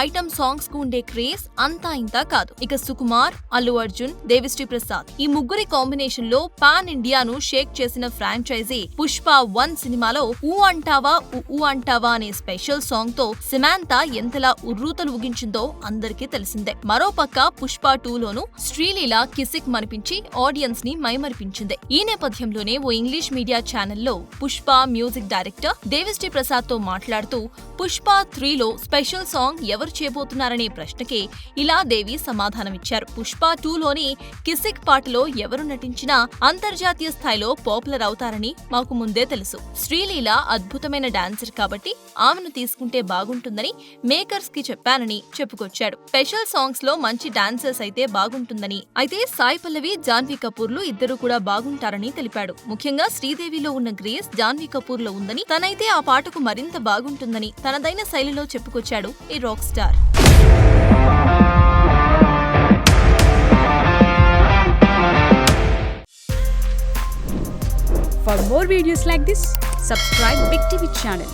Item songs కు ఉండే craze అంతా ఇంతా కాదు. ఇక సుకుమార్, అల్లు అర్జున్, దేవిశ్రీ ప్రసాద్ ఈ ముగ్గురి కాంబినేషన్ లో పాన్ ఇండియాను షేక్ చేసిన ఫ్రాంచైజీ పుష్ప 1 సినిమాలో ఊ అంటావా ఊ అంటావా అనే స్పెషల్ సాంగ్ తో సమంత ఎంతలా ఉర్రూతలు ఊగించిందో అందరికీ తెలిసిందే. మరోపక్క పుష్ప 2 లోను శ్రీలీల కిసిక్ మనిపించి ఆడియన్స్ ని మైమరిపించింది. ఈ నేపథ్యంలోనే ఓ ఇంగ్లీష్ మీడియా ఛానల్లో పుష్ప మ్యూజిక్ డైరెక్టర్ దేవిశ్రీ ప్రసాద్ తో మాట్లాడుతూ పుష్ప 3 లో స్పెషల్ సాంగ్ ఎవరు చేయబోతున్నారనే ప్రశ్నకే ఇలా దేవి సమాధానమిచ్చారు. పుష్ప 2 లోని కిసిక్ పాటలో ఎవరు నటించినా అంతర్జాతీయ స్థాయిలో పాపులర్ అవుతారని మాకు ముందే తెలుసు. శ్రీలీల అద్భుతమైన డాన్సర్ కాబట్టి ఆమెను తీసుకుంటే బాగుంటుందని మేకర్స్ కి చెప్పానని చెప్పుకొచ్చాడు. స్పెషల్ సాంగ్స్ లో మంచి డాన్సర్స్ అయితే బాగుంటుందని, అయితే సాయి పల్లవి, జాన్వీ కపూర్లు ఇద్దరు కూడా బాగుంటారని తెలిపాడు. ముఖ్యంగా శ్రీదేవిలో ఉన్న గ్రేస్ జాన్వీ కపూర్ లో ఉందని, తనైతే ఆ పాటకు మరింత బాగుంటుందని తనదైన శైలిలో చెప్పుకొచ్చాడు ఈ rock star. For more videos like this, subscribe Big TV channel.